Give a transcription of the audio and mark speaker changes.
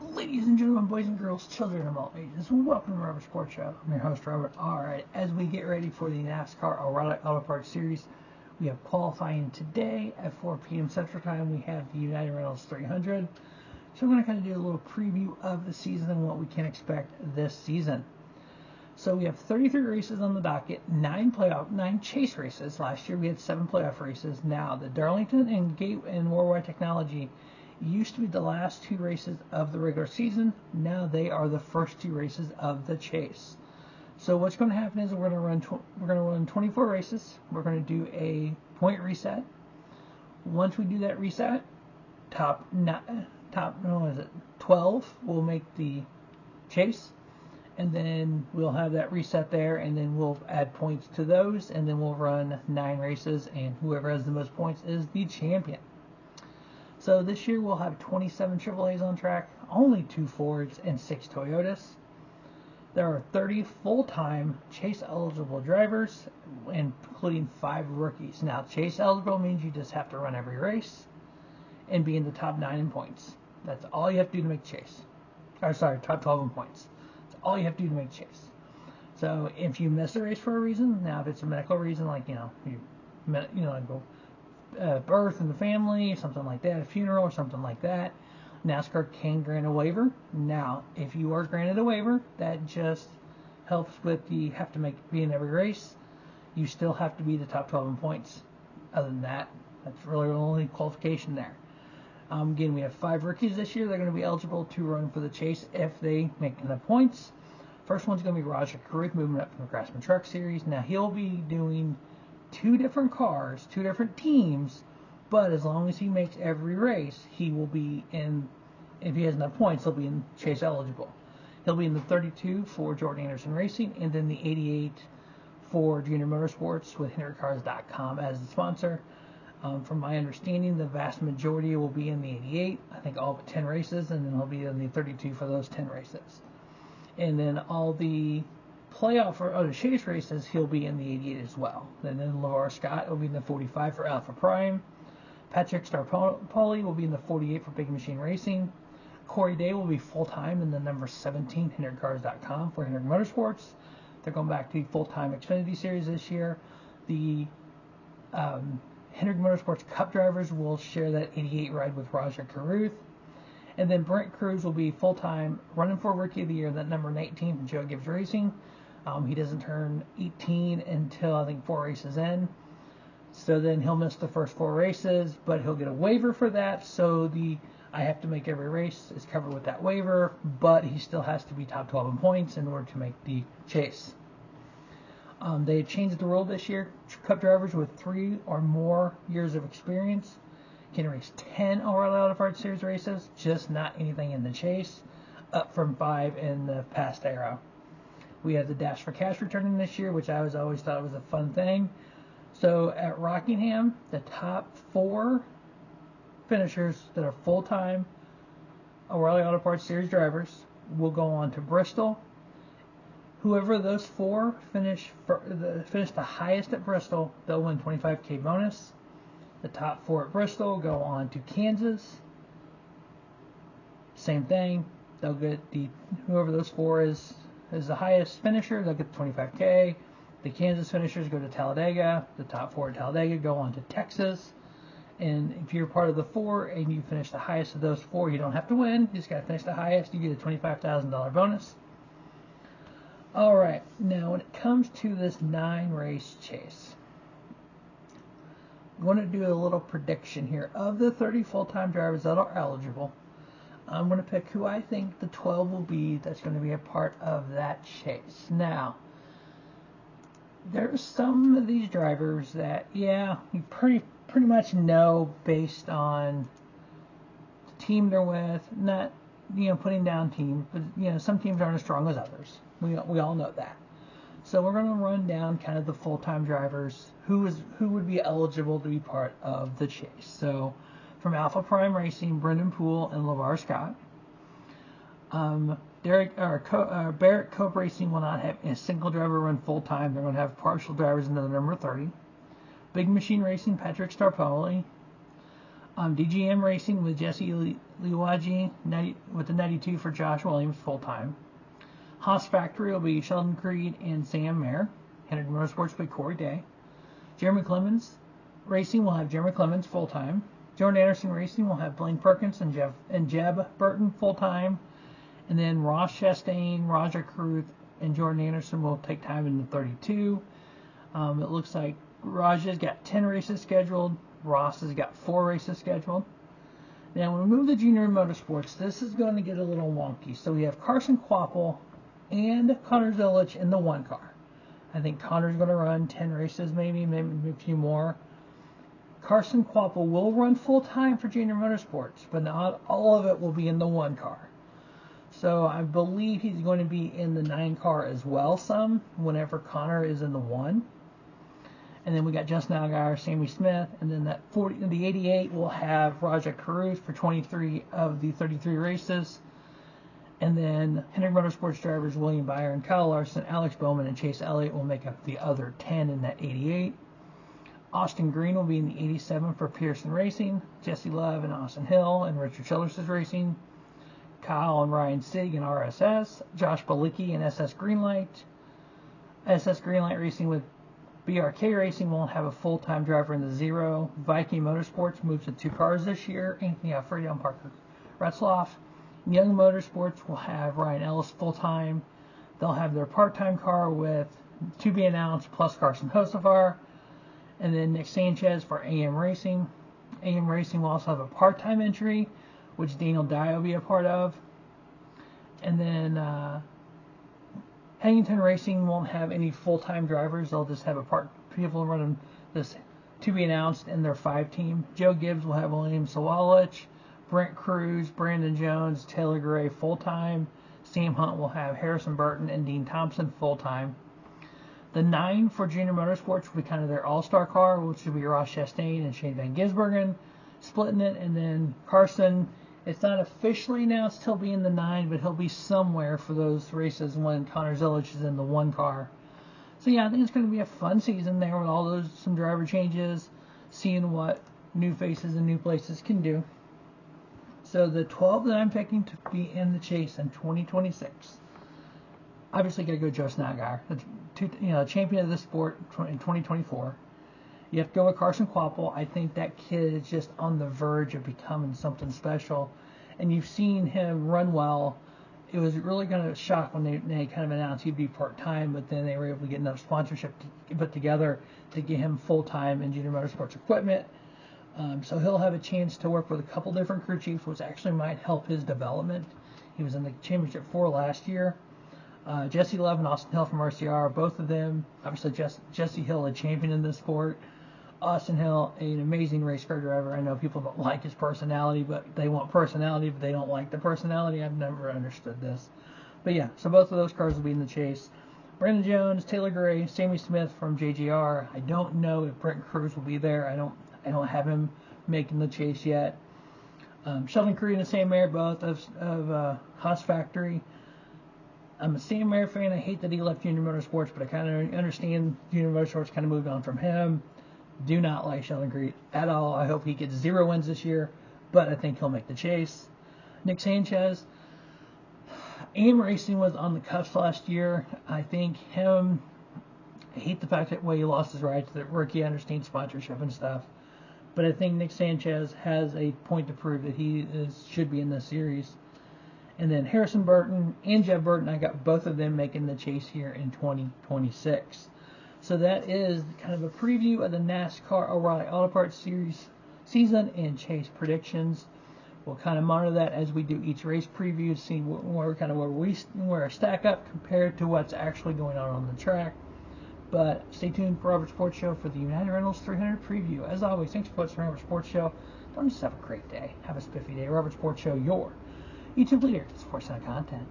Speaker 1: Ladies and gentlemen, boys and girls, children of all ages, welcome to Robert Sports Show. I'm your host, Robert. Alright, as we get ready for the NASCAR Auto Parts Series, we have qualifying today at 4 p.m. Central Time. We have the United Rentals 300. So I'm going to kind of do a little preview of the season and what we can expect this season. So we have 33 races on the docket, 9 chase races. Last year we had 7 playoff races. Now the Darlington and Worldwide Technology used to be the last 2 races of the regular season. Now they are the first 2 races of the chase. So what's going to happen is we're going to run 24 races. We're going to do a point reset. Once we do that reset, top 12 will make the chase, and then we'll have that reset there, and then we'll add points to those, and then we'll run 9 races, and whoever has the most points is the champion. So this year we'll have 27 AAAs on track, only 2 Fords and 6 Toyotas. There are 30 full-time chase eligible drivers, including 5 rookies. Now chase eligible means you just have to run every race and be in the top 9 in points. That's all you have to do to make chase. Top 12 in points. That's all you have to do to make chase. So if you miss a race for a reason, now if it's a medical reason, like birth in the family, something like that, a funeral or something like that, NASCAR can grant a waiver. Now, if you are granted a waiver, that just helps with the have to be in every race. You still have to be the top 12 in points. Other than that, that's really the only qualification there. Again, we have 5 rookies this year. They're going to be eligible to run for the chase if they make enough points. First one's going to be Roger Carruth, moving up from the Craftsman Truck Series. Now, he'll be doing 2 different cars, 2 different teams, but as long as he makes every race, he will be in, if he has enough points, he'll be in chase eligible. He'll be in the 32 for Jordan Anderson Racing, and then the 88 for Junior Motorsports with HendrickCars.com as the sponsor. From my understanding, the vast majority will be in the 88, I think all but 10 races, and then he'll be in the 32 for those 10 races. And then all the playoff or other chase races, he'll be in the 88 as well. And then Laura Scott will be in the 45 for Alpha Prime. Patrick Starpoli will be in the 48 for Big Machine Racing. Corey Day will be full-time in the number 17, HendrickCars.com for Hendrick Motorsports. They're going back to the full-time Xfinity Series this year. The Hendrick Motorsports Cup drivers will share that 88 ride with Roger Carruth. And then Brent Cruz will be full-time running for Rookie of the Year, that number 19 from Joe Gibbs Racing. He doesn't turn 18 until I think 4 races in. So then he'll miss the first 4 races, but he'll get a waiver for that. So the I have to make every race is covered with that waiver, but he still has to be top 12 in points in order to make the chase. They changed the rule this year. Cup drivers with 3 or more years of experience can race 10 O'Reilly Auto Parts Series races, just not anything in the chase, up from 5 in the past era. We have the Dash for Cash returning this year, which I always thought was a fun thing. So at Rockingham, the top 4 finishers that are full-time O'Reilly Auto Parts Series drivers will go on to Bristol. Whoever of those 4 finish the highest at Bristol, they'll win $25K bonus. The top 4 at Bristol go on to Kansas. Same thing. They'll get whoever those 4 is the highest finisher, they'll get the $25K. The Kansas finishers go to Talladega. The top 4 at Talladega go on to Texas. And if you're part of the 4 and you finish the highest of those 4, you don't have to win. You just got to finish the highest. You get a $25,000 bonus. All right. Now, when it comes to this 9-race chase, I'm going to do a little prediction here. Of the 30 full-time drivers that are eligible, I'm going to pick who I think the 12 will be that's going to be a part of that chase. Now, there's some of these drivers that, you pretty much know based on the team they're with, not, putting down teams, but, some teams aren't as strong as others. We all know that. So we're going to run down kind of the full-time drivers who would be eligible to be part of the chase. So from Alpha Prime Racing, Brendan Poole and LeVar Scott. Barrett Cope Racing will not have a single driver run full-time. They're going to have partial drivers in the number 30. Big Machine Racing, Patrick Starpoli. DGM Racing with Jesse Liwaji with the 92 for Josh Williams full-time. Haas Factory will be Sheldon Creed and Sam Mayer. Hendrick Motorsports by Corey Day. Jeremy Clemens Racing will have Jeremy Clemens full-time. Jordan Anderson Racing will have Blaine Perkins and Jeb Burton full-time. And then Ross Chastain, Roger Carruth, and Jordan Anderson will take time in the 32. It looks like Raj's got 10 races scheduled. Ross has got 4 races scheduled. Now, when we move to Junior Motorsports, this is going to get a little wonky. So we have Carson Kvapil and Connor Zilisch in the one car. I think Connor's going to run 10 races, maybe a few more. Carson Kvapil will run full-time for Junior Motorsports, but not all of it will be in the one car. So I believe he's going to be in the 9 car as well whenever Connor is in the 1. And then we got Justin Allgaier, Sammy Smith, and then the 88 will have Roger Carruth for 23 of the 33 races. And then Hendrick Motorsports drivers William Byron, Kyle Larson, Alex Bowman, and Chase Elliott will make up the other 10 in that 88. Austin Green will be in the 87 for Pearson Racing. Jesse Love and Austin Hill and Richard Childress is racing. Kyle and Ryan Sieg in RSS. Josh Balicki in SS Greenlight. SS Greenlight Racing with BRK Racing won't have a full-time driver in the 0. Viking Motorsports moves to 2 cars this year. Anthony Alfredo and Parker Retzloff. Young Motorsports will have Ryan Ellis full-time. They'll have their part-time car with to be announced plus Carson Hocevar. And then Nick Sanchez for AM Racing. AM Racing will also have a part-time entry, which Daniel Dye will be a part of. And then Hangington Racing won't have any full-time drivers. They'll just have people running this to be announced in their 5 team. Joe Gibbs will have William Sawalich, Brent Cruz, Brandon Jones, Taylor Gray full-time. Sam Hunt will have Harrison Burton and Dean Thompson full-time. The 9 for Junior Motorsports will be kind of their all-star car, which will be Ross Chastain and Shane Van Gisbergen splitting it. And then Carson, it's not officially announced he'll be in the 9, but he'll be somewhere for those races when Connor Zilisch is in the 1 car. So yeah, I think it's going to be a fun season there with some driver changes, seeing what new faces and new places can do. So the 12 that I'm picking to be in the chase in 2026, obviously got to go Justin Allgaier, the champion of the sport in 2024. You have to go with Carson Kvapil. I think that kid is just on the verge of becoming something special. And you've seen him run well. It was really going to shock when they kind of announced he'd be part-time, but then they were able to get enough sponsorship to put together to get him full-time in Junior Motorsports equipment. So he'll have a chance to work with a couple different crew chiefs, which actually might help his development. He was in the Championship 4 last year. Jesse Love and Austin Hill from RCR, both of them, obviously Jesse Hill, a champion in this sport. Austin Hill, an amazing race car driver. I know people don't like his personality, but they want personality, but they don't like the personality. I've never understood this. But yeah, so both of those cars will be in the chase. Brandon Jones, Taylor Gray, Sammy Smith from JGR. I don't know if Brent Cruz will be there. I don't have him making the chase yet. Sheldon Creed and Sam Mayer, both of Haas Factory. I'm a Sam Mayer fan. I hate that he left Junior Motorsports, but I kind of understand Junior Motorsports kind of moved on from him. Do not like Sheldon Creed at all. I hope he gets 0 wins this year, but I think he'll make the chase. Nick Sanchez. AM Racing was on the cuffs last year. I think I hate the fact that he lost his rights to the rookie. I understand sponsorship and stuff, but I think Nick Sanchez has a point to prove that he should be in this series. And then Harrison Burton and Jeff Burton, I got both of them making the chase here in 2026. So that is kind of a preview of the NASCAR O'Reilly Auto Parts Series season and chase predictions. We'll kind of monitor that as we do each race preview, see where I stack up compared to what's actually going on the track. But stay tuned for Robert Sports Show for the United Rentals 300 preview. As always, thanks for watching Robert Sports Show. Don't just have a great day. Have a spiffy day. Robert Sports Show, your YouTube leader for sports center content.